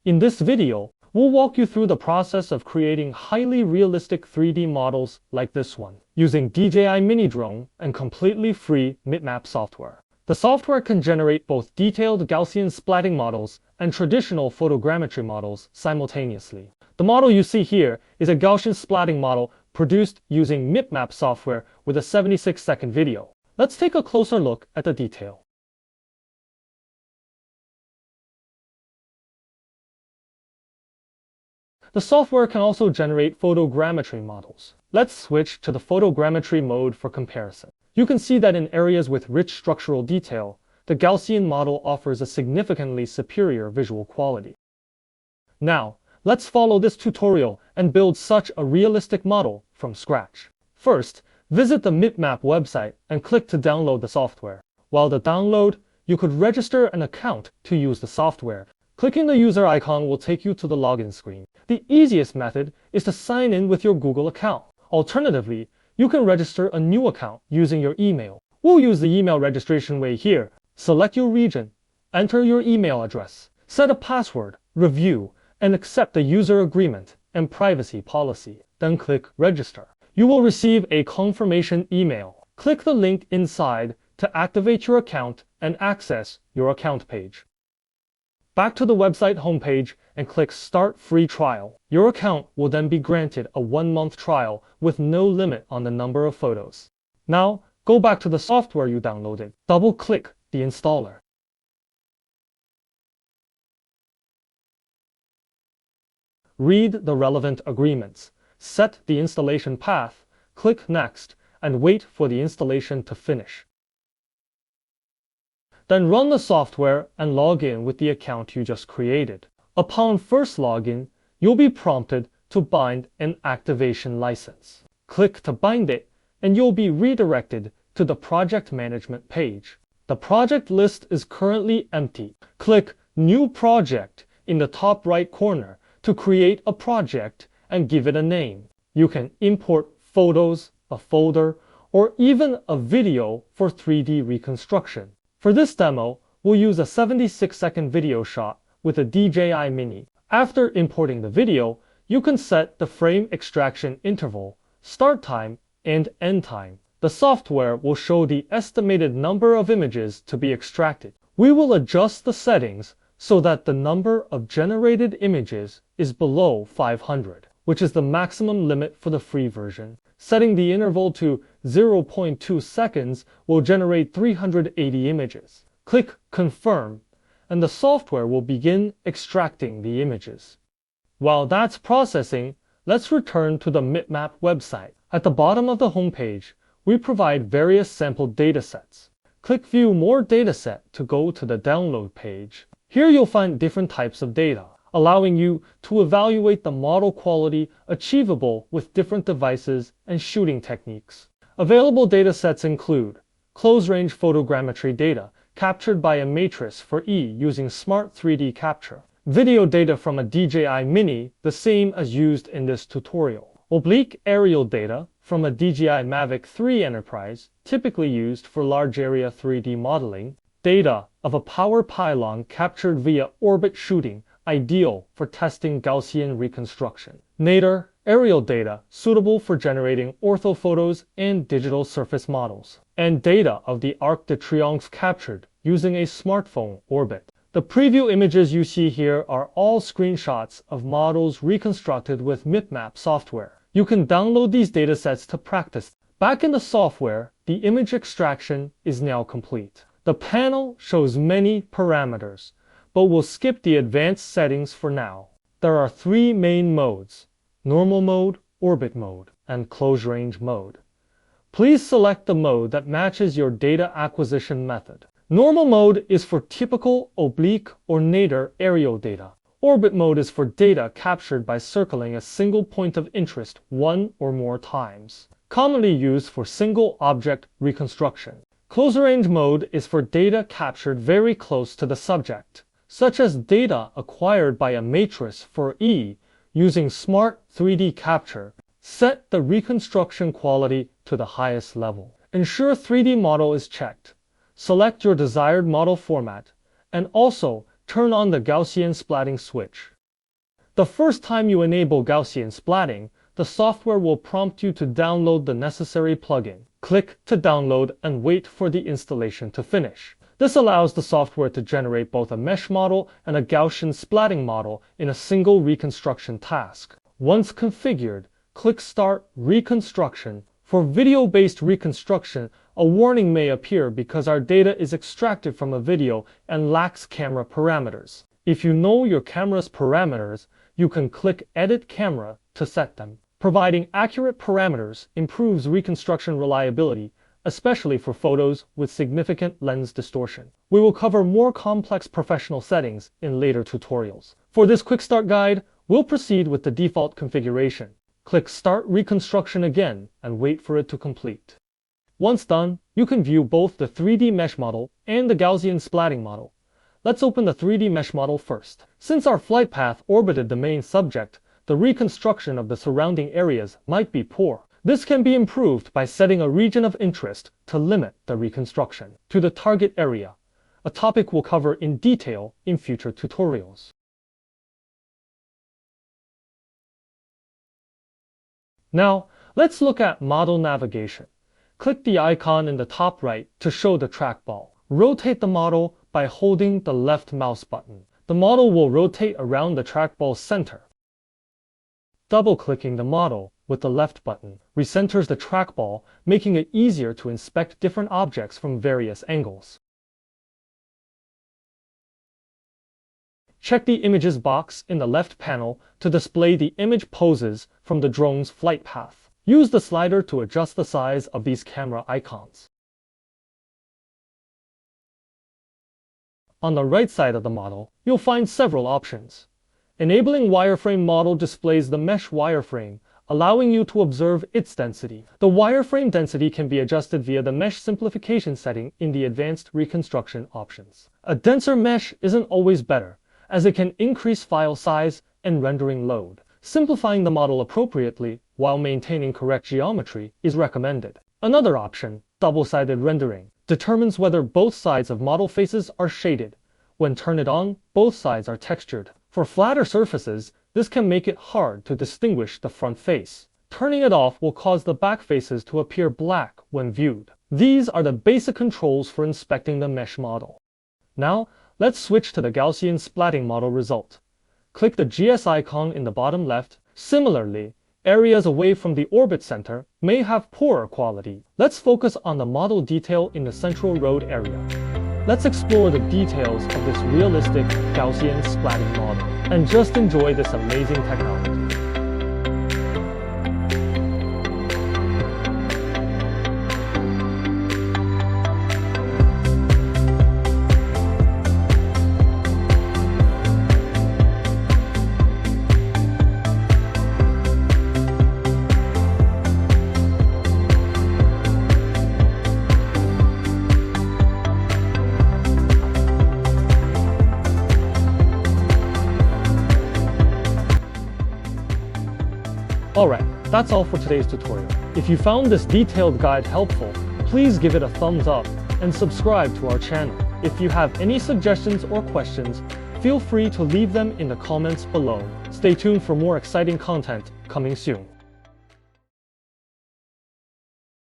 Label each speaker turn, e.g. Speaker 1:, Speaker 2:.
Speaker 1: In this video, we'll walk you through the process of creating highly realistic 3D models like this one, using DJI Mini drone and completely free MipMap software. The software can generate both detailed Gaussian splatting models and traditional photogrammetry models simultaneously. The model you see here is a Gaussian splatting model produced using MipMap software with a 76-second video. Let's take a closer look at the detail. The software can also generate photogrammetry models. Let's switch to the photogrammetry mode for comparison. You can see that in areas with rich structural detail, the Gaussian model offers a significantly superior visual quality. Now, let's follow this tutorial and build such a realistic model from scratch. First, visit the MipMap website and click to download the software. While the download, you could register an account to use the software. Clicking the user icon will take you to the login screen. The easiest method is to sign in with your Google account. Alternatively, you can register a new account using your email. We'll use the email registration way here. Select your region, enter your email address, set a password, review, and accept the user agreement and privacy policy. Then click Register. You will receive a confirmation email. Click the link inside to activate your account and access your account page. Back to the website homepage and click Start Free Trial. Your account will then be granted a 1-month trial with no limit on the number of photos. Now, go back to the software you downloaded. Double-click the installer. Read the relevant agreements. Set the installation path, click Next, and wait for the installation to finish. Then run the software and log in with the account you just created. Upon first login, you'll be prompted to bind an activation license. Click to bind it, and you'll be redirected to the project management page. The project list is currently empty. Click New Project in the top right corner to create a project and give it a name. You can import photos, a folder, or even a video for 3D reconstruction. For this demo, we'll use a 76-second video shot with a DJI Mini. After importing the video, you can set the frame extraction interval, start time, and end time. The software will show the estimated number of images to be extracted. We will adjust the settings so that the number of generated images is below 500, which is the maximum limit for the free version. Setting the interval to 0.2 seconds will generate 380 images. Click Confirm, and the software will begin extracting the images. While that's processing, let's return to the MipMap website. At the bottom of the homepage, we provide various sample datasets. Click View More Dataset to go to the download page. Here you'll find different types of data, allowing you to evaluate the model quality achievable with different devices and shooting techniques. Available datasets include close-range photogrammetry data captured by a matrix for E using Smart 3D Capture, video data from a DJI Mini, the same as used in this tutorial, oblique aerial data from a DJI Mavic 3 Enterprise, typically used for large area 3D modeling, data of a power pylon captured via orbit shooting, ideal for testing Gaussian reconstruction. Nadir aerial data suitable for generating orthophotos and digital surface models. And data of the Arc de Triomphe captured using a smartphone orbit. The preview images you see here are all screenshots of models reconstructed with MipMap software. You can download these datasets to practice. Back in the software, the image extraction is now complete. The panel shows many parameters, but we'll skip the advanced settings for now. There are 3 main modes: normal mode, orbit mode, and close range mode. Please select the mode that matches your data acquisition method. Normal mode is for typical oblique or nadir aerial data. Orbit mode is for data captured by circling a single point of interest 1 or more times, commonly used for single object reconstruction. Close range mode is for data captured very close to the subject, such as data acquired by a matrix for E using Smart 3D Capture. Set the reconstruction quality to the highest level. Ensure 3D model is checked. Select your desired model format, and also turn on the Gaussian splatting switch. The first time you enable Gaussian Splatting, the software will prompt you to download the necessary plugin. Click to download and wait for the installation to finish. This allows the software to generate both a mesh model and a Gaussian splatting model in a single reconstruction task. Once configured, click Start Reconstruction. For video-based reconstruction, a warning may appear because our data is extracted from a video and lacks camera parameters. If you know your camera's parameters, you can click Edit Camera to set them. Providing accurate parameters improves reconstruction reliability, especially for photos with significant lens distortion. We will cover more complex professional settings in later tutorials. For this quick start guide, we'll proceed with the default configuration. Click Start Reconstruction again and wait for it to complete. Once done, you can view both the 3D mesh model and the Gaussian splatting model. Let's open the 3D mesh model first. Since our flight path orbited the main subject, the reconstruction of the surrounding areas might be poor. This can be improved by setting a region of interest to limit the reconstruction to the target area, a topic we'll cover in detail in future tutorials. Now, let's look at model navigation. Click the icon in the top right to show the trackball. Rotate the model by holding the left mouse button. The model will rotate around the trackball's center. Double-clicking the model with the left button recenters the trackball, making it easier to inspect different objects from various angles. Check the Images box in the left panel to display the image poses from the drone's flight path. Use the slider to adjust the size of these camera icons. On the right side of the model, you'll find several options. Enabling wireframe model displays the mesh wireframe, allowing you to observe its density. The wireframe density can be adjusted via the mesh simplification setting in the advanced reconstruction options. A denser mesh isn't always better, as it can increase file size and rendering load. Simplifying the model appropriately while maintaining correct geometry is recommended. Another option, double-sided rendering, determines whether both sides of model faces are shaded. When turned on, both sides are textured. For flatter surfaces, this can make it hard to distinguish the front face. Turning it off will cause the back faces to appear black when viewed. These are the basic controls for inspecting the mesh model. Now, let's switch to the Gaussian splatting model result. Click the GS icon in the bottom left. Similarly, areas away from the orbit center may have poorer quality. Let's focus on the model detail in the central road area. Let's explore the details of this realistic Gaussian splatting model and just enjoy this amazing technology. Alright, that's all for today's tutorial. If you found this detailed guide helpful, please give it a thumbs up and subscribe to our channel. If you have any suggestions or questions, feel free to leave them in the comments below. Stay tuned for more exciting content coming soon.